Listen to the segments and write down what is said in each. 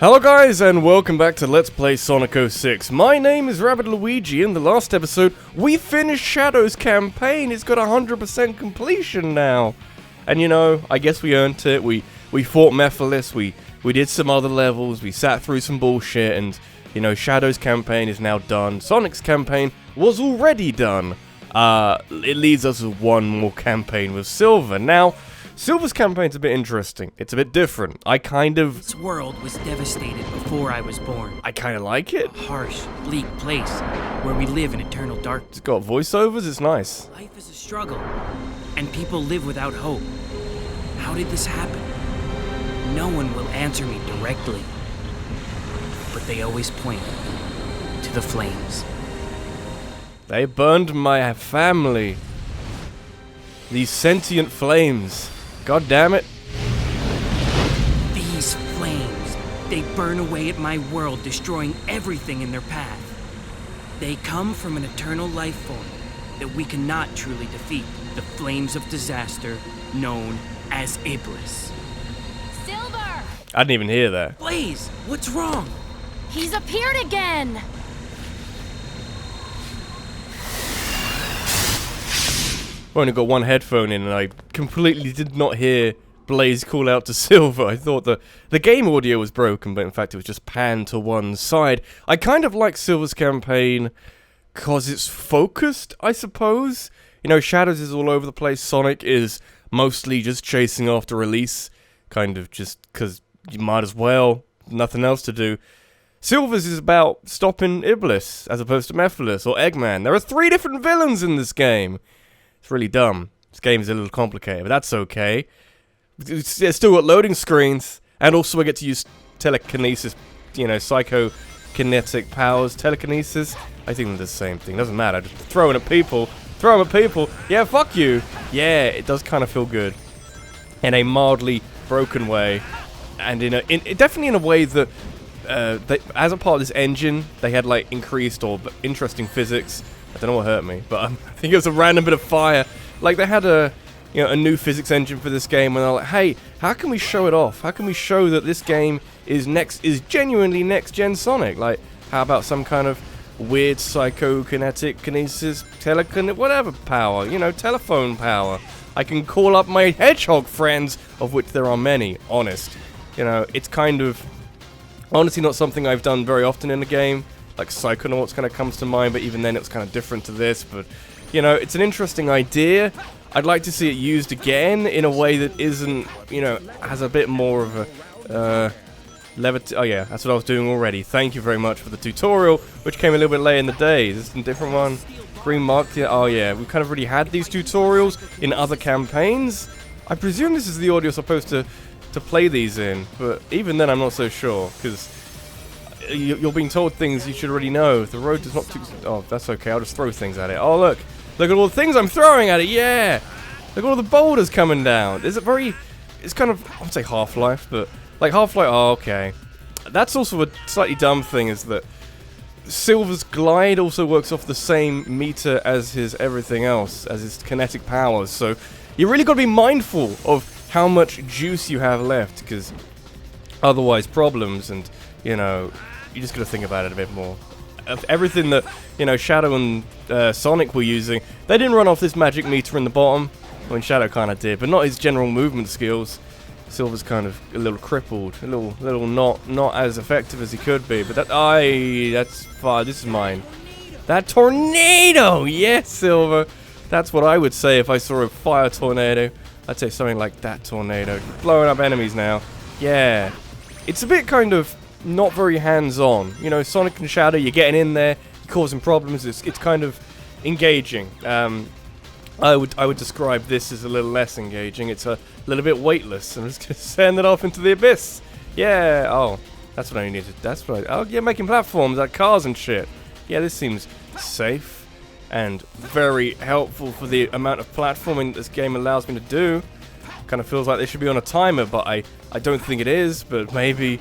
Hello guys, and welcome back to Let's Play Sonic 06. My name is Rabbit Luigi. In the last episode, we finished Shadow's campaign. It's got 100% completion now. And you know, I guess we earned it. We fought Mephiles, we did some other levels, we sat through some bullshit, and you know, Shadow's campaign is now done. Sonic's campaign was already done. It leaves us with one more campaign with Silver. Now, Silver's campaign's a bit interesting. It's a bit different. This world was devastated before I was born. I kind of like it. A harsh, bleak place where we live in eternal darkness. It's got voiceovers, it's nice. Life is a struggle, and people live without hope. How did this happen? No one will answer me directly, but they always point to the flames. They burned my family. These sentient flames. God damn it. These flames, they burn away at my world, destroying everything in their path. They come from an eternal life form that we cannot truly defeat, the flames of disaster known as Iblis. Silver! I didn't even hear that. Blaze, what's wrong? He's appeared again! I've only got one headphone in and I completely did not hear Blaze call out to Silver. I thought the game audio was broken, but in fact it was just panned to one side. I kind of like Silver's campaign because it's focused, I suppose. You know, Shadows is all over the place. Sonic is mostly just chasing after Release, kind of just because you might as well, nothing else to do. Silver's is about stopping Iblis, as opposed to Mephiles or Eggman. There are 3 different villains in this game. It's really dumb. This game is a little complicated, but that's okay. It's still got loading screens, and also I get to use telekinesis, you know, psychokinetic powers. Telekinesis? I think they're the same thing. Doesn't matter. Just throw it at people. Throw them at people. Yeah, fuck you. Yeah, it does kind of feel good. In a mildly broken way. And definitely in a way that, as a part of this engine, they had, like, increased or interesting physics. I don't know what hurt me, but I think it was a random bit of fire. Like, they had a new physics engine for this game, and they're like, hey, how can we show it off? How can we show that this game is genuinely next-gen Sonic? Like, how about some kind of weird psychokinetic kinesis, whatever power, you know, telephone power. I can call up my hedgehog friends, of which there are many, honest. You know, it's kind of, honestly not something I've done very often in a game. Like Psychonauts kind of comes to mind, but even then it's kind of different to this. But, you know, it's an interesting idea. I'd like to see it used again in a way that isn't, you know, has a bit more of a, oh yeah, that's what I was doing already. Thank you very much for the tutorial, which came a little bit late in the day. Is this a different one? Green mark, yeah, oh yeah, we've kind of already had these tutorials in other campaigns. I presume this is the audio supposed to play these in, but even then I'm not so sure, because you're being told things you should already know. The road does not too... Oh, that's okay. I'll just throw things at it. Oh, look. Look at all the things I'm throwing at it. Yeah. Look at all the boulders coming down. Is it very... It's kind of... I would say Half-Life, but... Like Half-Life... Oh, okay. That's also a slightly dumb thing, is that Silver's glide also works off the same meter as his everything else, as his kinetic powers. So you really got to be mindful of how much juice you have left, because otherwise problems and, you know... You just gotta think about it a bit more. Everything that, you know, Shadow and Sonic were using, they didn't run off this magic meter in the bottom. I mean, Shadow kind of did, but not his general movement skills. Silver's kind of a little crippled, a little not as effective as he could be. But that's fine. This is mine. That tornado, yes, Silver. That's what I would say if I saw a fire tornado. I'd say something like that tornado, blowing up enemies now. Yeah, it's a bit kind of not very hands-on. You know, Sonic and Shadow, you're getting in there, you're causing problems, it's kind of engaging. I would describe this as a little less engaging. It's a little bit weightless. I'm just going to send it off into the abyss. Yeah, oh, that's what I needed. Oh yeah, making platforms, like cars and shit. Yeah, this seems safe and very helpful for the amount of platforming this game allows me to do. Kind of feels like they should be on a timer, but I don't think it is, but maybe...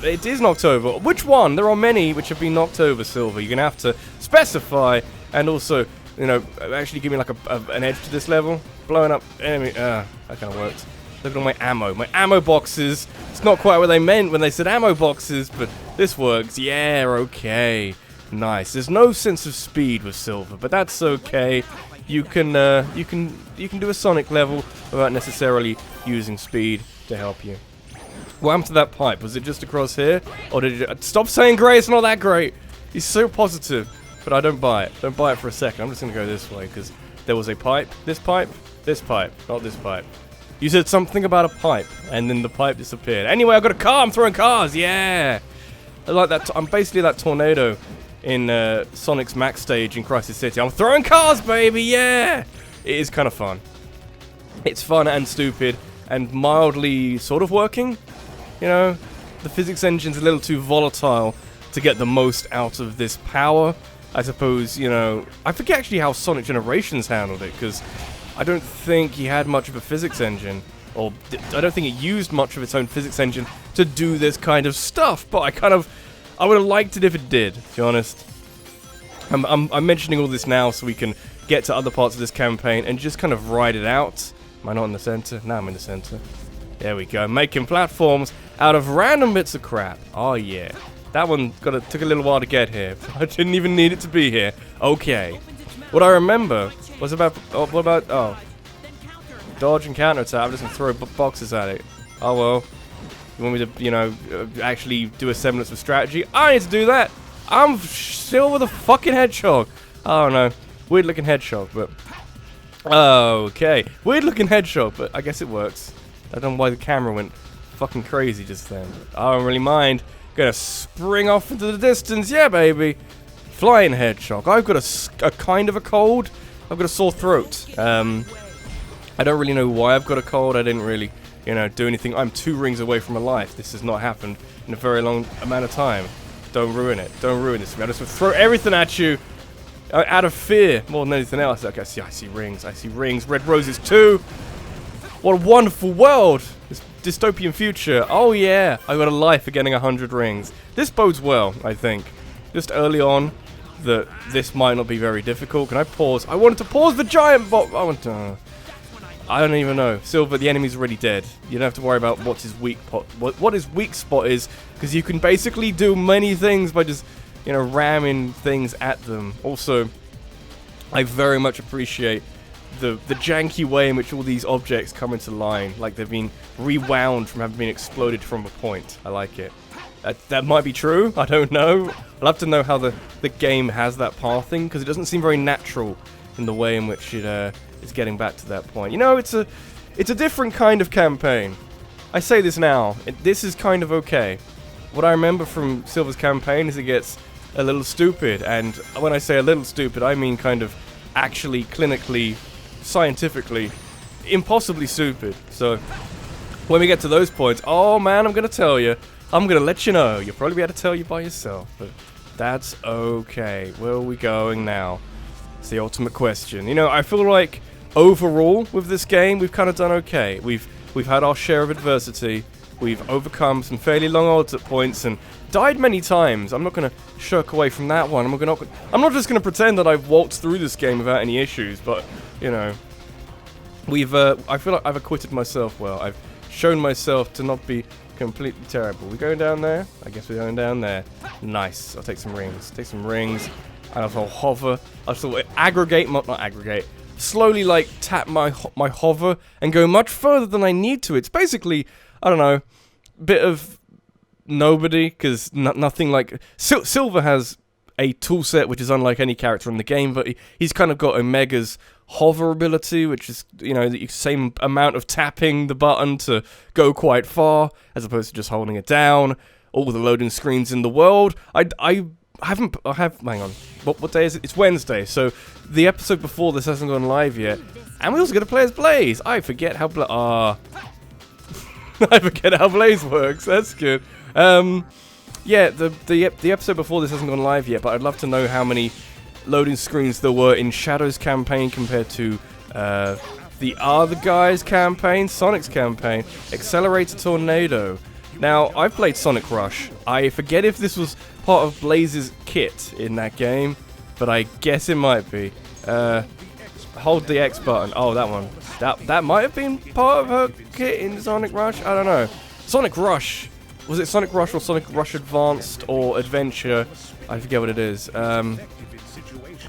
It is knocked over. Which one? There are many which have been knocked over, Silver. You're going to have to specify and also, you know, actually give me like an edge to this level. Blowing up enemy. That kind of worked. Look at all my ammo. My ammo boxes. It's not quite what they meant when they said ammo boxes, but this works. Yeah, okay. Nice. There's no sense of speed with Silver, but that's okay. You can do a Sonic level without necessarily using speed to help you. What happened to that pipe? Was it just across here? Or did it... Stop saying great, it's not that great! He's so positive. But I don't buy it. Don't buy it for a second. I'm just going to go this way, because there was a pipe. This pipe, not this pipe. You said something about a pipe, and then the pipe disappeared. Anyway, I've got a car! I'm throwing cars! Yeah! I like that. I'm basically that tornado in Sonic's Max stage in Crisis City. I'm throwing cars, baby! Yeah! It is kind of fun. It's fun and stupid, and mildly sort of working. You know, the physics engine's a little too volatile to get the most out of this power. I suppose, you know, I forget actually how Sonic Generations handled it, because I don't think he had much of a physics engine, or I don't think it used much of its own physics engine to do this kind of stuff, but I would have liked it if it did, to be honest. I'm mentioning all this now so we can get to other parts of this campaign and just kind of ride it out. Am I not in the center? Now I'm in the center. There we go, making platforms out of random bits of crap. Oh yeah. That one took a little while to get here. I didn't even need it to be here. Okay. What I remember was about... Oh. Dodge and counter attack. I'm just going to throw boxes at it. Oh well. You want me to, you know, actually do a semblance of strategy? I need to do that. I'm still with a fucking hedgehog. Oh no. Weird looking hedgehog, but... Okay. Weird looking hedgehog, but I guess it works. I don't know why the camera went fucking crazy just then. I don't really mind. Gonna spring off into the distance, yeah, baby. Flying hedgehog. I've got a kind of a cold. I've got a sore throat. I don't really know why I've got a cold. I didn't really, you know, do anything. I'm 2 rings away from a life. This has not happened in a very long amount of time. Don't ruin it. Don't ruin this. I just throw everything at you out of fear more than anything else. Okay, I see rings. I see rings. Red roses too. What a wonderful world. This dystopian future. Oh yeah, I got a life for getting 100 rings. This bodes well, I think. Just early on, that this might not be very difficult. Can I pause? I wanted to pause the giant bot. I don't even know. Silver, the enemy's already dead. You don't have to worry about what his weak spot is, because you can basically do many things by just, you know, ramming things at them. Also, I very much appreciate the janky way in which all these objects come into line, like they've been rewound from having been exploded from a point. I like it. That might be true, I don't know. I'd love to know how the game has that pathing, because it doesn't seem very natural in the way in which it is getting back to that point. You know, it's a different kind of campaign. I say this now, this is kind of okay. What I remember from Silver's campaign is it gets a little stupid, and when I say a little stupid, I mean kind of actually clinically, scientifically, impossibly stupid. So when we get to those points, oh man, I'm gonna tell you. I'm gonna let you know. You'll probably be able to tell you by yourself, but that's okay. Where are we going now? It's the ultimate question. You know, I feel like overall with this game, we've kind of done okay. We've had our share of adversity. We've overcome some fairly long odds at points and died many times. I'm not gonna shirk away from that one. I'm not just gonna pretend that I've waltzed through this game without any issues, but you know, I feel like I've acquitted myself well. I've shown myself to not be completely terrible. We're going down there? I guess we're going down there. Nice. I'll take some rings. Take some rings. And I'll hover. I'll sort of aggregate, not aggregate. Slowly, like, tap my hover and go much further than I need to. It's basically, I don't know, bit of nobody, because nothing like... Silver has a toolset which is unlike any character in the game, but he's kind of got Omega's hover ability, which is, you know, the same amount of tapping the button to go quite far, as opposed to just holding it down. All the loading screens in the world. hang on. What day is it? It's Wednesday, so the episode before this hasn't gone live yet. And we also get to play as Blaze. I forget how I forget how Blaze works. That's good. Yeah, the episode before this hasn't gone live yet, but I'd love to know how many loading screens there were in Shadow's campaign compared to the other guy's campaign, Sonic's campaign, Accelerator Tornado. Now, I've played Sonic Rush. I forget if this was part of Blaze's kit in that game, but I guess it might be. hold the X button. Oh, that one. That might have been part of her kit in Sonic Rush. I don't know. Sonic Rush. Was it Sonic Rush or Sonic Rush Advanced or Adventure? I forget what it is.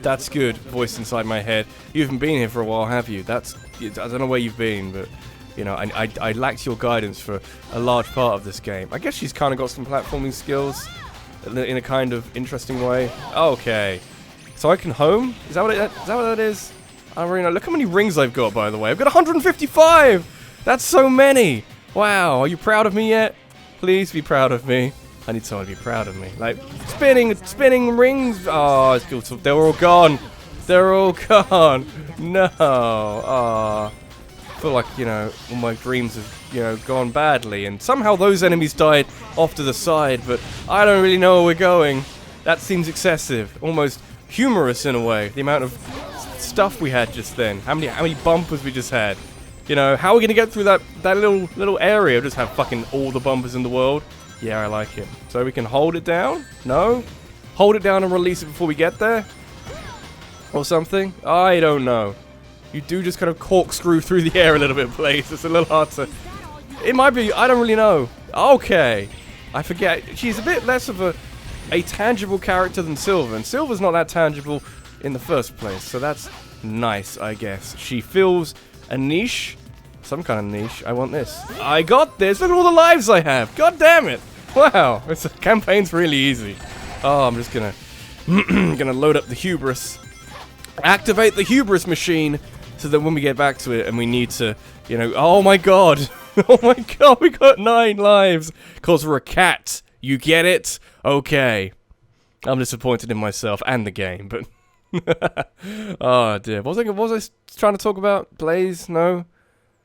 That's good. Voice inside my head. You haven't been here for a while, have you? I don't know where you've been, but you know, I lacked your guidance for a large part of this game. I guess she's kind of got some platforming skills in a kind of interesting way. Okay. So I can home? Is that what it is? I don't really know. Look how many rings I've got, by the way. I've got 155! That's so many! Wow, are you proud of me yet? Please be proud of me. I need someone to be proud of me. Like, spinning rings! Oh, it's cool. They're all gone! They're all gone! No! Ah. I feel like, you know, all my dreams have, you know, gone badly. And somehow those enemies died off to the side, but I don't really know where we're going. That seems excessive. Almost humorous in a way. The amount of stuff we had just then. How many bumpers we just had. You know, how are we gonna get through that little area? Just have fucking all the bumpers in the world. Yeah, I like it. So we can hold it down? No? Hold it down and release it before we get there? Or something? I don't know. You do just kind of corkscrew through the air a little bit, Blaze. It's a little hard to... It might be, I don't really know. Okay. I forget. She's a bit less of a tangible character than Silver. And Silver's not that tangible in the first place. So that's nice, I guess. She fills a niche. Some kind of niche. I want this. I got this. Look at all the lives I have. God damn it. Wow. This campaign's really easy. Oh, I'm just gonna... gonna load up the hubris. Activate the hubris machine. So that when we get back to it and we need to, you know... Oh my god. Oh my god. We got 9 lives. Because we're a cat. You get it? Okay. I'm disappointed in myself and the game, but... Oh dear. What was I trying to talk about? Blaze? No?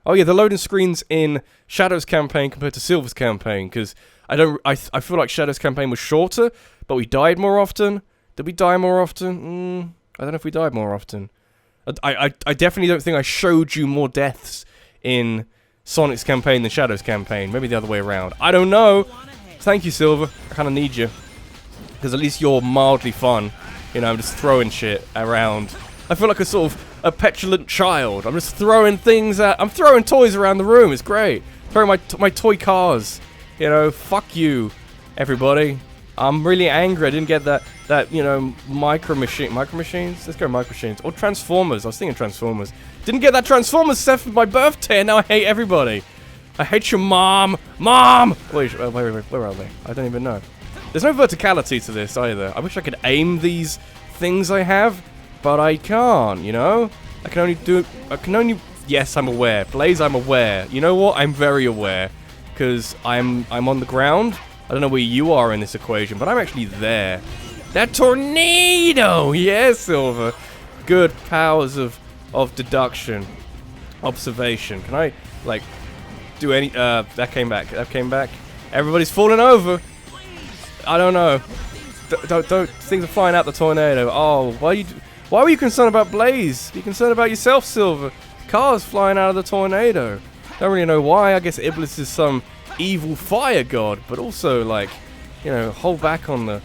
Oh yeah, the loading screens in Shadow's campaign compared to Silver's campaign, because I feel like Shadow's campaign was shorter, but we died more often. Did we die more often? I don't know if we died more often. I definitely don't think I showed you more deaths in Sonic's campaign than Shadow's campaign. Maybe the other way around. I don't know. Thank you, Silver. I kind of need you. Because at least you're mildly fun. You know, I'm just throwing shit around. I feel like a sort of a petulant child. I'm just throwing things at... I'm throwing toys around the room. It's great. Throwing my toy cars. You know, fuck you, everybody. I'm really angry I didn't get that you know, micro machines? Let's go micro machines. Or Transformers. I was thinking Transformers. Didn't get that Transformers set for my birthday, and now I hate everybody. I hate your mom. Mom! Wait, where are they? I don't even know. There's no verticality to this either. I wish I could aim these things I have, but I can't, you know? I can only... Yes, I'm aware. Blaze, I'm aware. You know what? I'm very aware. Because I'm on the ground. I don't know where you are in this equation, but I'm actually there. That tornado! Yes, Silver. Good powers of deduction. Observation. Can I, like, do any... that came back. That came back. Everybody's falling over. I don't know. Don't... Things are flying out the tornado. Oh, why were you concerned about Blaze? Be concerned about yourself, Silver. Cars flying out of the tornado. Don't really know why. I guess Iblis is some evil fire god, but also like, you know, hold back on the.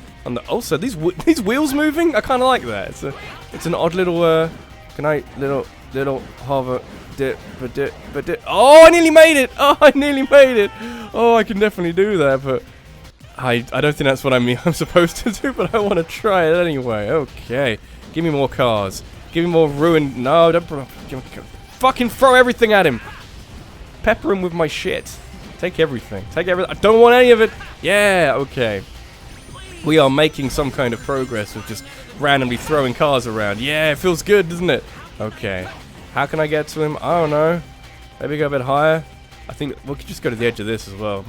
Also, these wheels moving. I kind of like that. It's an odd little. Can I little hover dip but Oh, I nearly made it. Oh, I nearly made it. Oh, I can definitely do that, but I don't think that's what I'm supposed to do. But I want to try it anyway. Okay, give me more cars. Give me more ruined. No, don't. Fucking throw everything at him. Pepper him with my shit. Take everything. Take everything. I don't want any of it. Yeah, okay. We are making some kind of progress with just randomly throwing cars around. Yeah, it feels good, doesn't it? Okay. How can I get to him? I don't know. Maybe go a bit higher. I think we could just go to the edge of this as well.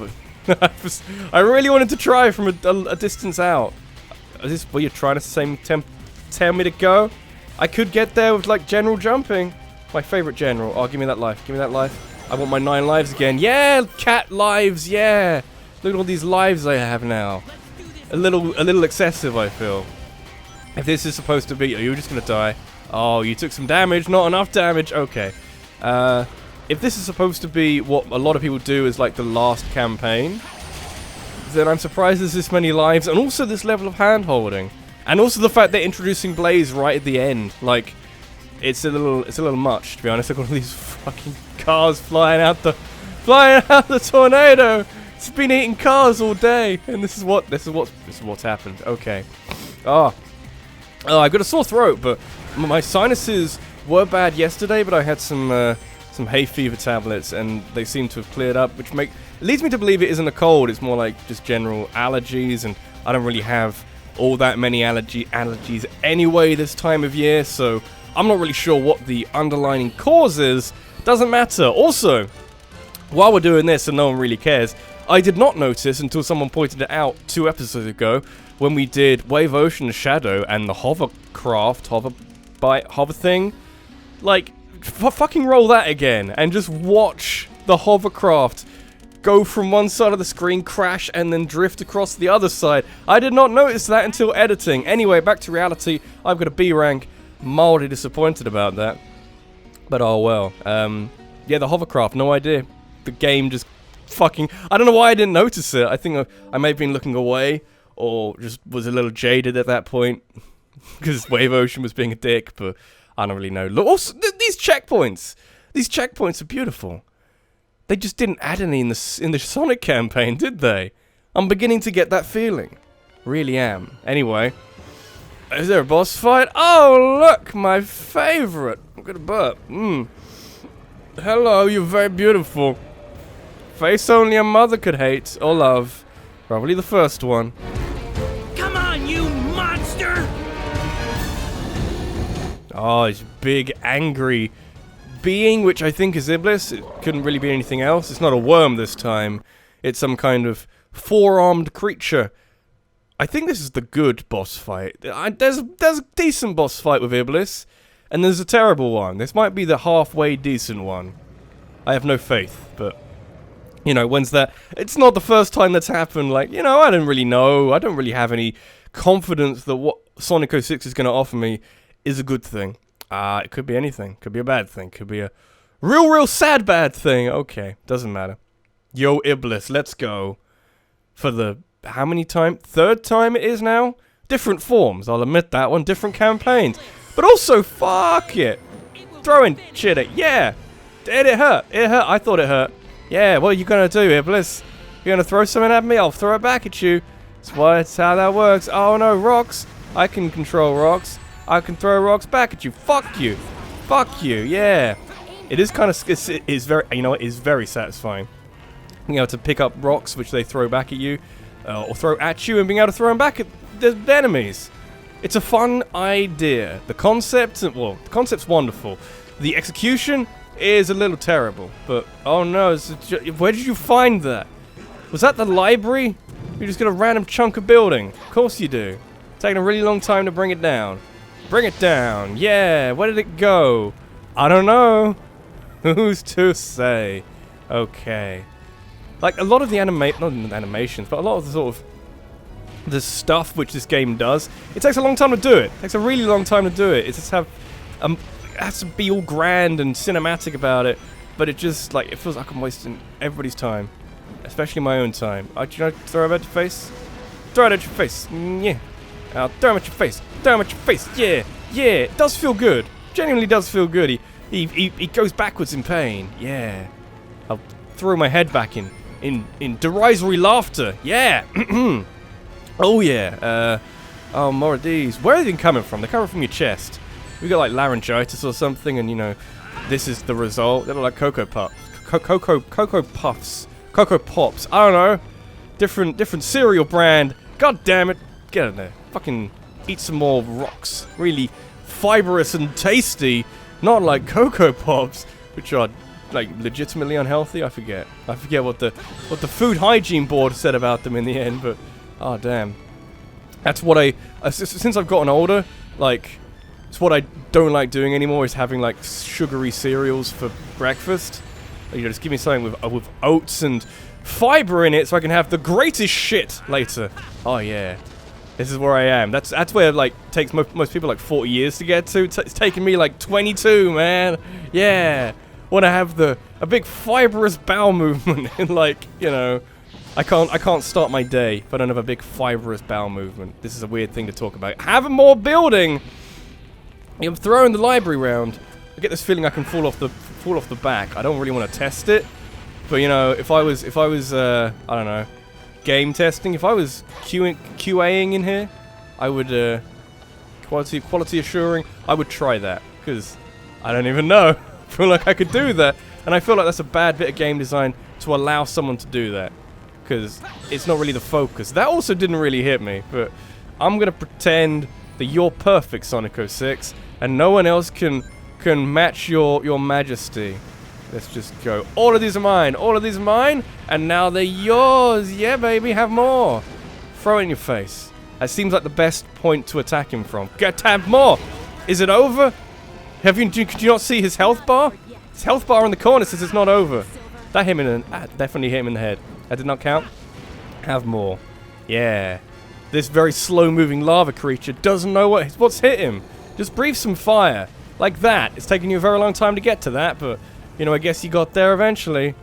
But I really wanted to try from a distance out. Is this where you're trying to tell me to go? I could get there with like general jumping. My favorite general. Oh, give me that life. Give me that life. I want my 9 lives again. Yeah, cat lives. Yeah. Look at all these lives I have now. A little excessive, I feel. If this is supposed to be... Are you just going to die? Oh, you took some damage. Not enough damage. Okay. If this is supposed to be what a lot of people do as like the last campaign, then I'm surprised there's this many lives. And also this level of hand-holding. And also the fact they're introducing Blaze right at the end. Like... it's a little much, to be honest. I've got all these fucking cars flying out the tornado. It's been eating cars all day, and this is what's happened. Okay. Oh, I got a sore throat, but my sinuses were bad yesterday, but I had some hay fever tablets, and they seem to have cleared up, which leads me to believe it isn't a cold. It's more like just general allergies, and I don't really have all that many allergies anyway this time of year, so I'm not really sure what the underlying cause is. Doesn't matter. Also, while we're doing this and no one really cares, I did not notice until someone pointed it out 2 episodes ago when we did Wave Ocean Shadow and the hover thing. Like, fucking roll that again and just watch the hovercraft go from one side of the screen, crash, and then drift across the other side. I did not notice that until editing. Anyway, back to reality. I've got a B rank. Mildly disappointed about that. But oh well. Yeah, the hovercraft, no idea. The game just fucking... I don't know why I didn't notice it. I think I may have been looking away, or just was a little jaded at that point. Because Wave Ocean was being a dick, but I don't really know. Look, also, these checkpoints! These checkpoints are beautiful. They just didn't add any in the Sonic campaign, did they? I'm beginning to get that feeling. Really am. Anyway. Is there a boss fight? Oh, look! My favorite! I'm gonna burp. Hello, you're very beautiful. Face only a mother could hate or love. Probably the first one. Come on, you monster! Oh, it's big, angry being, which I think is Iblis. It couldn't really be anything else. It's not a worm this time. It's some kind of 4-armed creature. I think this is the good boss fight. There's a decent boss fight with Iblis, and there's a terrible one. This might be the halfway decent one. I have no faith, but... You know, when's that? It's not the first time that's happened. Like, you know, I don't really know. I don't really have any confidence that what Sonic 06 is going to offer me is a good thing. It could be anything. Could be a bad thing. Could be a real sad bad thing. Okay, doesn't matter. Yo, Iblis, let's go. For the, how many time? 3rd time it is now? Different forms, I'll admit that one. Different campaigns. But also, fuck it. Throwing shit at, yeah. It hurt. It hurt. I thought it hurt. Yeah, what are you gonna do, Iblis? You're gonna throw something at me? I'll throw it back at you. That's how that works. Oh no, rocks. I can control rocks. I can throw rocks back at you. Fuck you. Fuck you, yeah. It is kind of, it is very, you know, it is very satisfying. Being able to pick up rocks, which they throw back at you, or throw at you, and being able to throw them back at the enemies. It's a fun idea. The concept, well, the concept's wonderful. The execution is a little terrible, but oh no, where did you find that? Was that the library? You just got a random chunk of building. Of course you do. Taking a really long time to bring it down. Bring it down. Yeah, where did it go? I don't know. Who's to say? Okay. Like a lot of the not animations, but a lot of the sort of the stuff which this game does, it takes a long time to do it. It takes a really long time to do it. It just has to be all grand and cinematic about it, but it just, like, it feels like I'm wasting everybody's time, especially my own time. Do you know, throw it at your face? Throw it at your face, yeah. I'll throw him at your face, throw him at your face, yeah, yeah. It does feel good, genuinely does feel good. He goes backwards in pain, yeah. I'll throw my head back in derisory laughter, yeah. Oh yeah, oh, more of these. Where are they coming from? They're coming from your chest. We got like laryngitis or something, and you know, this is the result. They look like Cocoa Puffs. Cocoa Pops. I don't know. Different cereal brand. God damn it. Get in there. Fucking eat some more rocks. Really fibrous and tasty. Not like Cocoa Pops, which are like legitimately unhealthy. I forget what the Food Hygiene Board said about them in the end, but oh damn. That's what since I've gotten older, like, it's what I don't like doing anymore, is having like sugary cereals for breakfast. You know, just give me something with oats and fiber in it, so I can have the greatest shit later. Oh yeah, this is where I am. That's where, like, takes most people like 40 years to get to. It's taking me like 22, man. Yeah, want to have a big fibrous bowel movement, and like, you know, I can't start my day if I don't have a big fibrous bowel movement. This is a weird thing to talk about. Having more building. I'm throwing the library around. I get this feeling I can fall off the back. I don't really want to test it, but you know, if I was I don't know, game testing, if I was QAing in here, I would quality assuring, I would try that, because I don't even know. I feel like I could do that, and I feel like that's a bad bit of game design to allow someone to do that, because it's not really the focus. That also didn't really hit me, but I'm gonna pretend that you're perfect, Sonic 06, and no one else can match your majesty. Let's just go. All of these are mine. All of these are mine, and now they're yours. Yeah, baby, have more. Throw it in your face. That seems like the best point to attack him from. Have more. Is it over? Could you not see his health bar? His health bar in the corner says it's not over. That hit him definitely hit him in the head. That did not count. Have more. Yeah. This very slow-moving lava creature doesn't know what's hit him. Just breathe some fire. Like that. It's taken you a very long time to get to that, but, you know, I guess you got there eventually.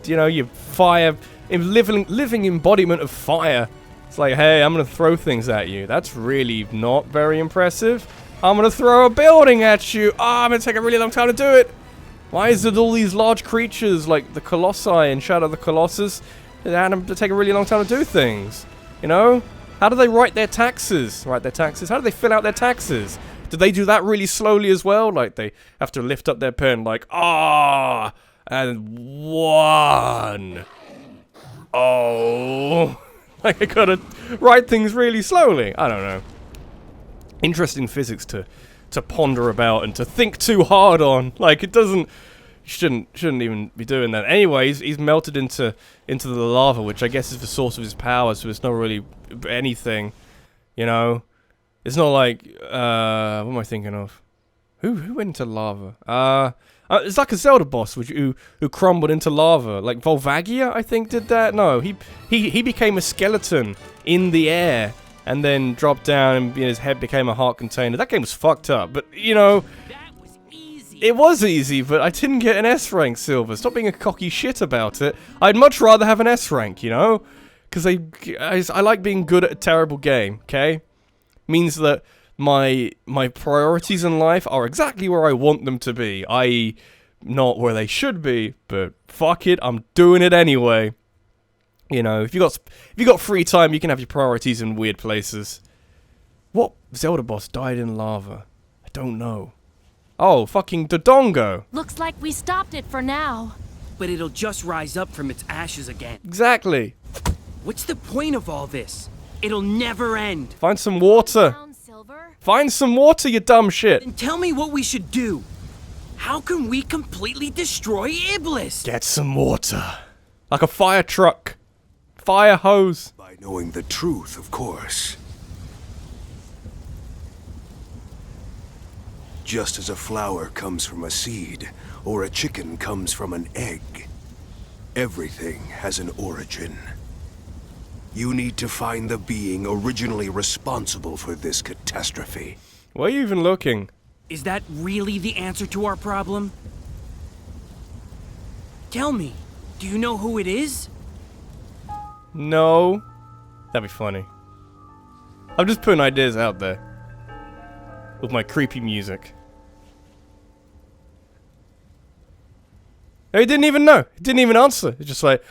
You know, you fire... living embodiment of fire. It's like, hey, I'm gonna throw things at you. That's really not very impressive. I'm gonna throw a building at you. I'm gonna take a really long time to do it. Why is it all these large creatures like the Colossi and Shadow of the Colossus that take a really long time to do things? You know? How do they write their taxes? How do they fill out their taxes? Do they do that really slowly as well? Like they have to lift up their pen like, and 1. Oh. Like I gotta write things really slowly. I don't know. Interesting physics to ponder about and to think too hard on. Like it doesn't... Shouldn't even be doing that. Anyways, he's melted into the lava, which I guess is the source of his power, so it's not really anything, you know? It's not like, what am I thinking of? Who went into lava? It's like a Zelda boss who crumbled into lava. Like Volvagia, I think, did that? No, he became a skeleton in the air and then dropped down and his head became a heart container. That game was fucked up, but, you know... It was easy, but I didn't get an S rank, Silver. Stop being a cocky shit about it. I'd much rather have an S rank, you know? Because I like being good at a terrible game, okay? Means that my priorities in life are exactly where I want them to be. I.e., not where they should be, but fuck it, I'm doing it anyway. You know, if you got free time, you can have your priorities in weird places. What Zelda boss died in lava? I don't know. Oh, fucking Dodongo. Looks like we stopped it for now. But it'll just rise up from its ashes again. Exactly. What's the point of all this? It'll never end. Find some water. Down, Silver. Find some water, you dumb shit. Then tell me what we should do. How can we completely destroy Iblis? Get some water. Like a fire truck. Fire hose. By knowing the truth, of course. Just as a flower comes from a seed, or a chicken comes from an egg, everything has an origin. You need to find the being originally responsible for this catastrophe. Why are you even looking? Is that really the answer to our problem? Tell me, do you know who it is? No. That'd be funny. I'm just putting ideas out there. With my creepy music. He didn't even know. He didn't even answer. It's just like,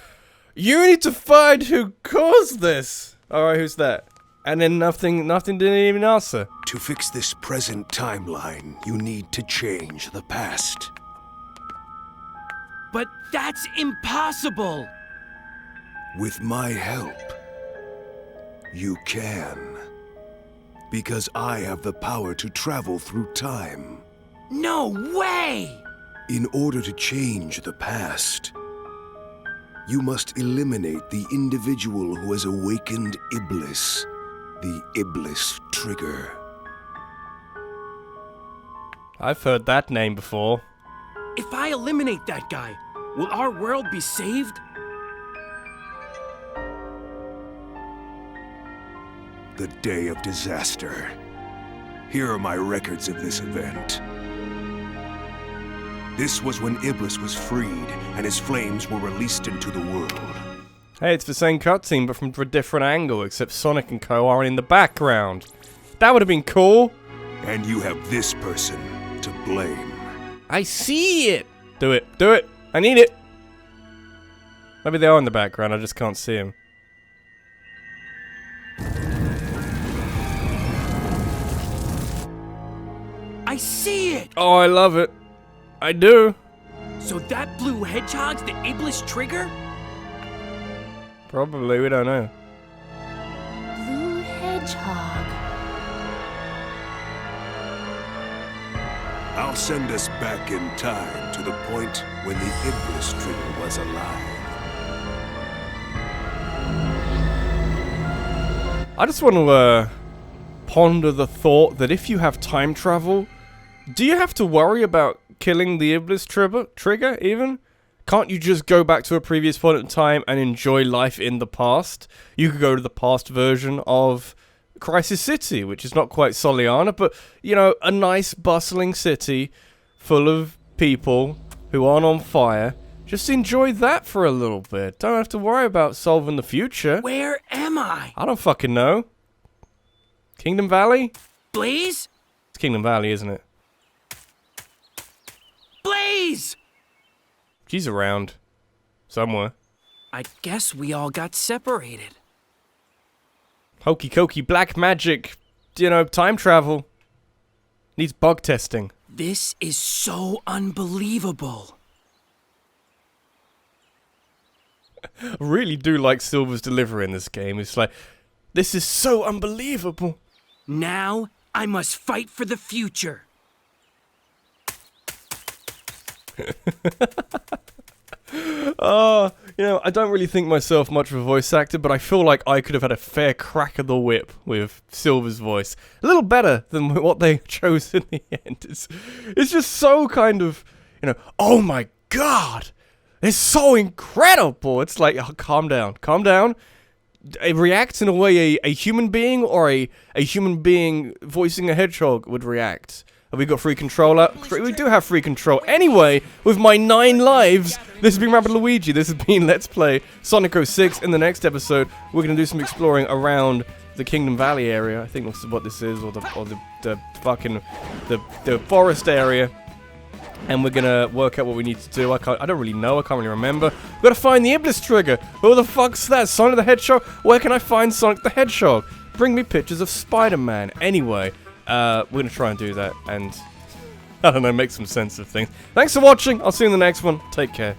you need to find who caused this. Alright, who's that? And then nothing didn't even answer. To fix this present timeline, you need to change the past. But that's impossible! With my help, you can. Because I have the power to travel through time. No way! In order to change the past, you must eliminate the individual who has awakened Iblis, the Iblis Trigger. I've heard that name before. If I eliminate that guy, will our world be saved? The day of disaster. Here are my records of this event. This was when Iblis was freed, and his flames were released into the world. Hey, it's the same cutscene, but from a different angle, except Sonic and Co. are in the background. That would have been cool. And you have this person to blame. I see it! Do it. Do it! I need it! Maybe they are in the background, I just can't see them. I see it! Oh, I love it. I do. So that blue hedgehog's the Iblis trigger? Probably, we don't know. Blue hedgehog. I'll send us back in time to the point when the Iblis trigger was alive. I just want to ponder the thought that if you have time travel, do you have to worry about killing the Iblis trigger even? Can't you just go back to a previous point in time and enjoy life in the past? You could go to the past version of Crisis City, which is not quite Soliana, but, you know, a nice bustling city full of people who aren't on fire. Just enjoy that for a little bit. Don't have to worry about solving the future. Where am I? I don't fucking know. Kingdom Valley? Blaze? It's Kingdom Valley, isn't it? Blaze! She's around. Somewhere. I guess we all got separated. Hokey cokey black magic. You know, time travel. Needs bug testing. This is so unbelievable. I really do like Silver's delivery in this game. It's like, this is so unbelievable. Now, I must fight for the future. You know, I don't really think myself much of a voice actor, but I feel like I could have had a fair crack of the whip with Silver's voice. A little better than what they chose in the end. It's just so kind of, you know, oh my god! It's so incredible! It's like, oh, calm down, calm down. It reacts in a way a human being or a human being voicing a hedgehog would react. Have we got free controller? We do have free control. Anyway, with my 9 lives, this has been Rapid Luigi. This has been Let's Play Sonic 06. In the next episode, we're going to do some exploring around the Kingdom Valley area. I think that's what this is, or the fucking the forest area. And we're gonna work out what we need to do. I don't really know. I can't really remember. We've got to find the Iblis trigger. Who the fuck's that? Sonic the Hedgehog? Where can I find Sonic the Hedgehog? Bring me pictures of Spider-Man. Anyway. We're going to try and do that, and, I don't know, make some sense of things. Thanks for watching, I'll see you in the next one, take care.